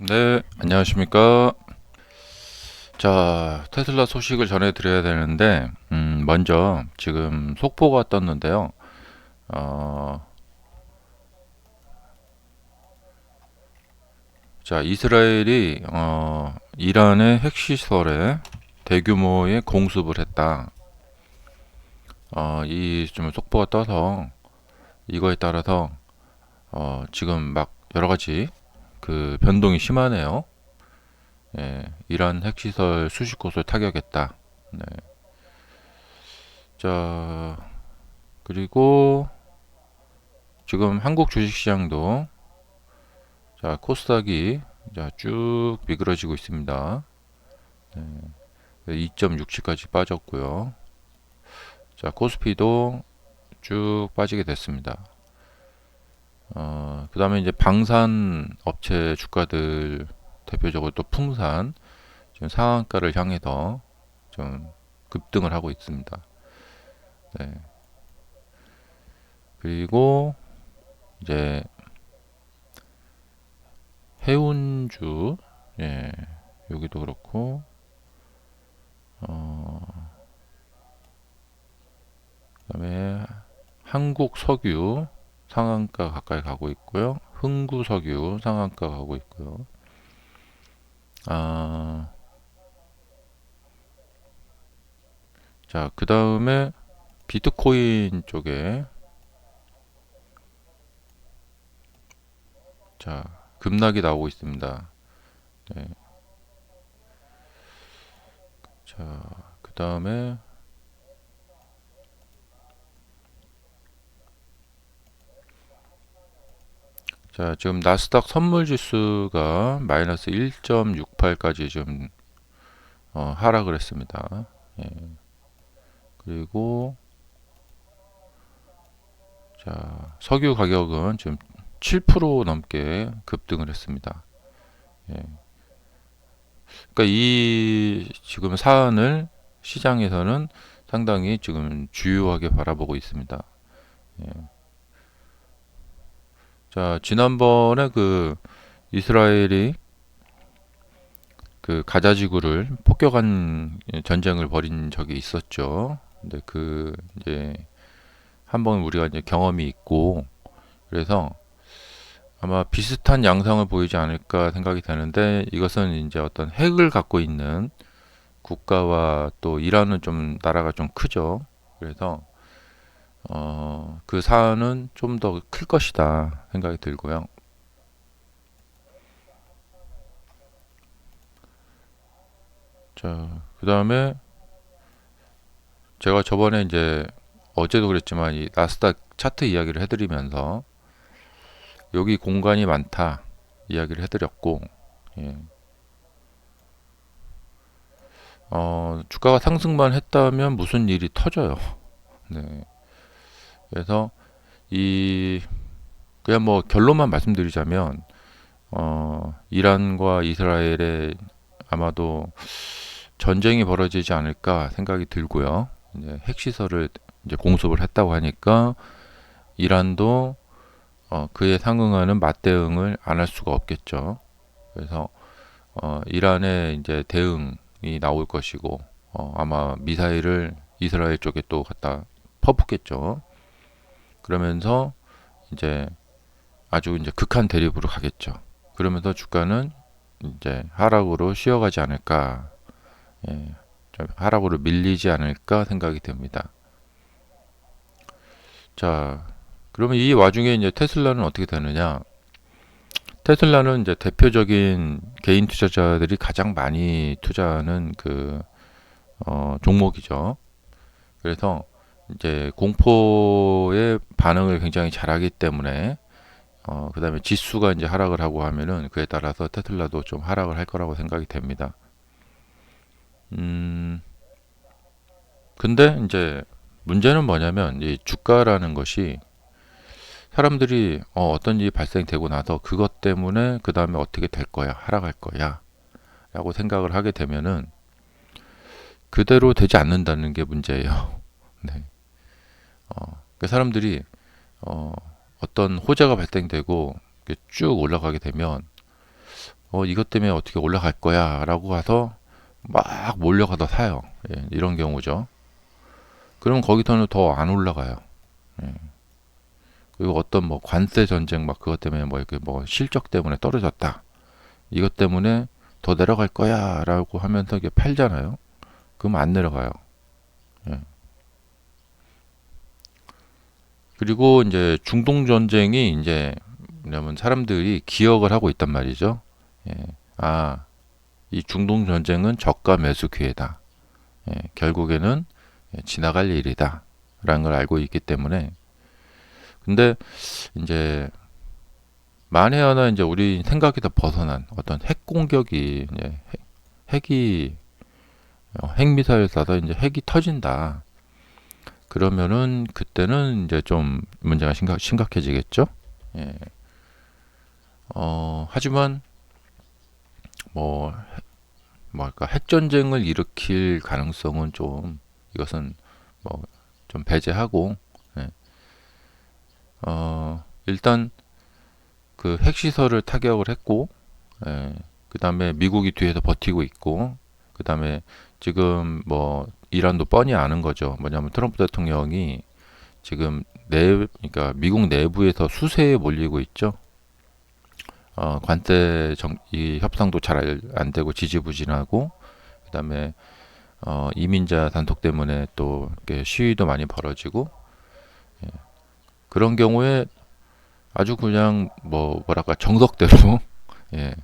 네, 안녕하십니까. 자, 테슬라 소식을 전해드려야 되는데, 먼저 지금 속보가 떴는데요. 어, 자, 이스라엘이 이란의 핵시설에 대규모의 공습을 했다. 이 좀 속보가 떠서 이거에 따라서 지금 막 여러 가지 그 변동이 심하네요. 예, 이란 핵시설 수십 곳을 타격했다. 네. 자, 그리고 지금 한국 주식시장도 자 코스닥이 쭉 미끄러지고 있습니다. 2.67까지 빠졌고요. 자 코스피도 쭉 빠지게 됐습니다. 그 다음에 이제 방산 업체 주가들 대표적으로 또 풍산 지금 상한가를 향해서 좀 급등을 하고 있습니다. 네. 그리고 이제 해운주, 예, 여기도 그렇고 그다음에 한국 석유 상한가 가까이 가고 있고요. 흥구 석유 상한가 가고 있고요. 아, 자, 그 다음에 비트코인 쪽에 자, 급락이 나오고 있습니다. 네. 자, 그 다음에 자, 지금 나스닥 선물 지수가 마이너스 1.68까지 좀 하락을 했습니다. 예. 그리고 자, 석유 가격은 지금 7% 넘게 급등을 했습니다. 예. 그러니까 이 지금 사안을 시장에서는 상당히 지금 주요하게 바라보고 있습니다. 예. 자, 지난번에 그 이스라엘이 그 가자 지구를 폭격한 전쟁을 벌인 적이 있었죠. 근데 그 이제 한번 우리가 이제 경험이 있고 그래서 아마 비슷한 양상을 보이지 않을까 생각이 되는데 이것은 이제 어떤 핵을 갖고 있는 국가와 또 이란은 좀 나라가 좀 크죠. 그래서 그 사안은 좀 더 클 것이다 생각이 들고요. 자, 그 다음에 제가 저번에 이제 어제도 그랬지만 이 나스닥 차트 이야기를 해드리면서 여기 공간이 많다 이야기를 해드렸고, 예. 주가가 상승만 했다면 무슨 일이 터져요. 네. 그래서 이 그냥 뭐 결론만 말씀드리자면 이란과 이스라엘의 아마도 전쟁이 벌어지지 않을까 생각이 들고요. 이제 핵시설을 이제 공습을 했다고 하니까 이란도 그에 상응하는 맞대응을 안 할 수가 없겠죠. 그래서 이란의 이제 대응이 나올 것이고 아마 미사일을 이스라엘 쪽에 또 갖다 퍼붓겠죠. 그러면서 이제 아주 이제 극한 대립으로 가겠죠. 그러면서 주가는 이제 하락으로 쉬어가지 않을까, 예, 좀 하락으로 밀리지 않을까 생각이 듭니다. 자, 그러면 이 와중에 이제 테슬라는 어떻게 되느냐? 테슬라는 이제 대표적인 개인 투자자들이 가장 많이 투자하는 그 종목이죠. 그래서 이제 공포의 반응을 굉장히 잘하기 때문에 그다음에 지수가 이제 하락을 하고 하면은 그에 따라서 테슬라도 좀 하락을 할 거라고 생각이 됩니다. 음, 근데 이제 문제는 뭐냐면 이 주가라는 것이 사람들이 어떤 일이 발생되고 나서 그것 때문에 그 다음에 어떻게 될 거야, 하락할 거야, 라고 생각을 하게 되면은 그대로 되지 않는다는 게 문제예요. 네. 그 사람들이 어떤 호재가 발생되고 쭉 올라가게 되면 이것 때문에 어떻게 올라갈 거야 라고 해서 막 몰려가서 사요. 예, 이런 경우죠. 그러면 거기서는 더 안 올라가요. 예. 그리고 어떤 뭐 관세 전쟁 막 그것 때문에 뭐 이렇게 뭐 실적 때문에 떨어졌다. 이것 때문에 더 내려갈 거야 라고 하면서 이게 팔잖아요. 그럼 안 내려가요. 예. 그리고 이제 중동 전쟁이 이제 뭐냐면 사람들이 기억을 하고 있단 말이죠. 예. 아, 이 중동 전쟁은 저가 매수 기회다. 예. 결국에는 지나갈 일이다. 라는 걸 알고 있기 때문에 근데 이제 만에 하나 이제 우리 생각이 다 벗어난 어떤 핵 공격이 이제 핵이 핵미사일 쏴서 이제 핵이 터진다. 그러면은 그때는 이제 좀 문제가 심각해지겠죠. 예. 하지만 뭐 뭐랄까 핵전쟁을 일으킬 가능성은 좀 이것은 뭐 좀 배제하고 예. 일단 그 핵시설을 타격을 했고 예. 그 다음에 미국이 뒤에서 버티고 있고 그 다음에 지금 뭐 이란도 뻔히 아는 거죠. 뭐냐면 트럼프 대통령이 지금 그러니까 미국 내부에서 수세에 몰리고 있죠. 관세 이 협상도 잘 안 되고 지지부진하고 그다음에 이민자 단속 때문에 또 이렇게 시위도 많이 벌어지고 예, 그런 경우에 아주 그냥 뭐랄까 정석대로 예,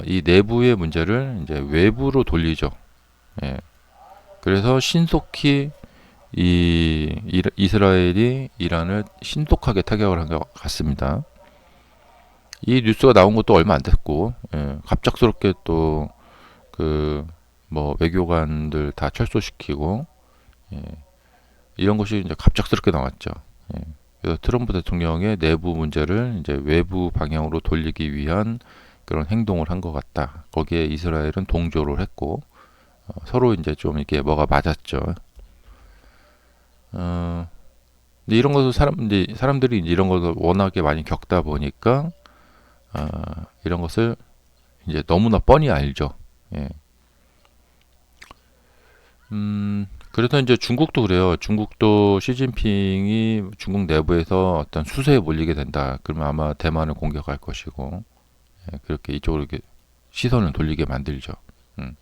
이 내부의 문제를 이제 외부로 돌리죠. 예, 그래서 신속히 이스라엘이 이란을 신속하게 타격을 한 것 같습니다. 이 뉴스가 나온 것도 얼마 안 됐고 예, 갑작스럽게 또 그 뭐 외교관들 다 철수시키고 예, 이런 것이 이제 갑작스럽게 나왔죠. 예, 그래서 트럼프 대통령의 내부 문제를 이제 외부 방향으로 돌리기 위한 그런 행동을 한 것 같다. 거기에 이스라엘은 동조를 했고 서로 이제 좀 이게 뭐가 맞았죠. 근데 이런 것도 사람들이 이제 이런 것을 워낙에 많이 겪다 보니까 이런 것을 이제 너무나 뻔히 알죠. 예. 그래서 이제 중국도 그래요. 중국도 시진핑이 중국 내부에서 어떤 수세에 몰리게 된다. 그러면 아마 대만을 공격할 것이고, 예, 그렇게 이쪽으로 이렇게 시선을 돌리게 만들죠. 음.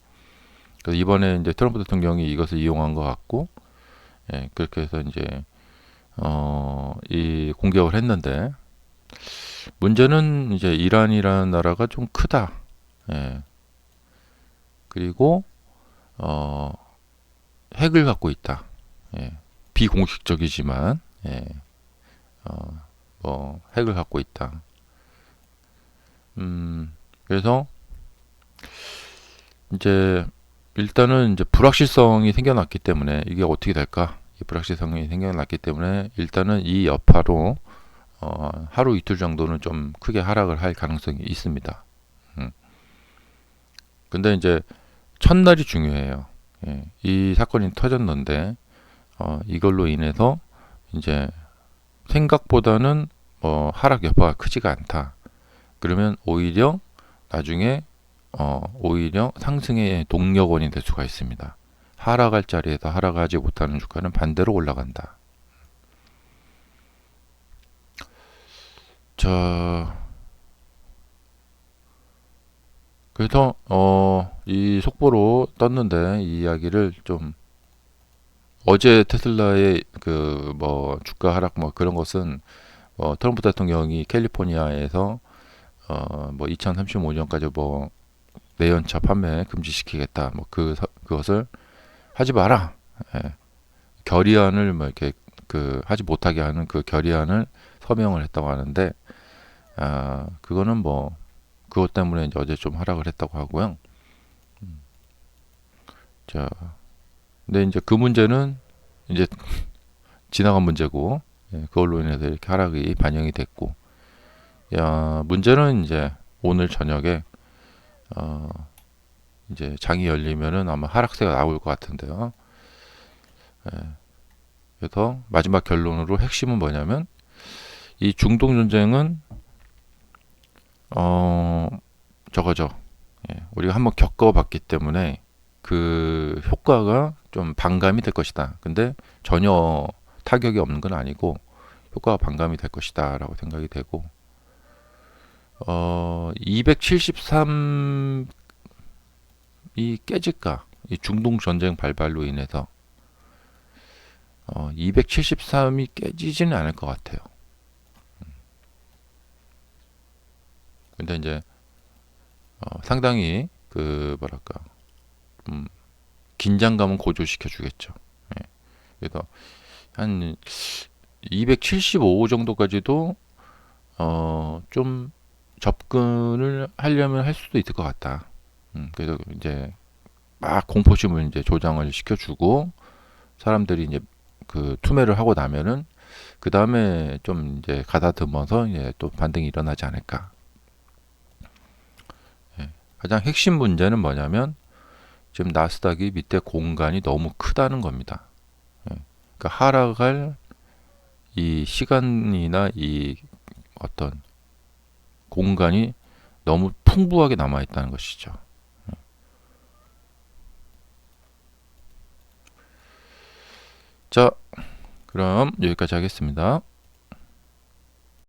그래서 이번에 이제 트럼프 대통령이 이것을 이용한 것 같고, 예, 그렇게 해서 이제 이 공격을 했는데 문제는 이제 이란이라는 나라가 좀 크다. 예. 그리고 어, 핵을 갖고 있다. 예. 비공식적이지만 예. 뭐 핵을 갖고 있다. 그래서 이제 일단은 이제 불확실성이 생겨났기 때문에 이게 어떻게 될까? 이 불확실성이 생겨났기 때문에 일단은 이 여파로 하루 이틀 정도는 좀 크게 하락을 할 가능성이 있습니다. 음. 근데 이제 첫날이 중요해요. 예. 이 사건이 터졌는데 이걸로 인해서 이제 생각보다는 하락 여파가 크지가 않다. 그러면 오히려 나중에 오히려 상승의 동력원이 될 수가 있습니다. 하락할 자리에서 하락하지 못하는 주가는 반대로 올라간다. 자, 그래서 이 속보로 떴는데 이 이야기를 좀 어제 테슬라의 그 뭐 주가 하락 뭐 그런 것은 트럼프 대통령이 캘리포니아에서 뭐 2035년까지 뭐 내연차 판매 금지시키겠다. 뭐 그것을 하지 마라. 예. 결의안을 뭐 이렇게 그 하지 못하게 하는 그 결의안을 서명을 했다고 하는데 그거는 뭐 그것 때문에 이제 어제 좀 하락을 했다고 하고요. 자, 근데 이제 그 문제는 이제 지나간 문제고 그걸로 인해서 이렇게 하락이 반영이 됐고 문제는 이제 오늘 저녁에 이제 장이 열리면은 아마 하락세가 나올 것 같은데요. 예, 그래서 마지막 결론으로 핵심은 뭐냐면 이 중동 전쟁은 저거죠. 예, 우리가 한번 겪어봤기 때문에 그 효과가 좀 반감이 될 것이다. 근데 전혀 타격이 없는 건 아니고 효과가 반감이 될 것이다라고 생각이 되고 273이 깨질까? 이 중동 전쟁 발발로 인해서 273이 깨지지는 않을 것 같아요. 근데 이제 상당히 그 뭐랄까 긴장감은 고조시켜 주겠죠. 예. 그래서 한 275 정도까지도 좀 접근을 하려면 할 수도 있을 것 같다. 그래서 이제 막 공포심을 이제 조장을 시켜주고 사람들이 이제 그 투매를 하고 나면은 그 다음에 좀 이제 가다듬어서 이제 또 반등이 일어나지 않을까. 예. 가장 핵심 문제는 뭐냐면 지금 나스닥이 밑에 공간이 너무 크다는 겁니다. 예. 그러니까 하락할 이 시간이나 이 어떤 공간이 너무 풍부하게 남아 있다는 것이죠. 자, 그럼 여기까지 하겠습니다.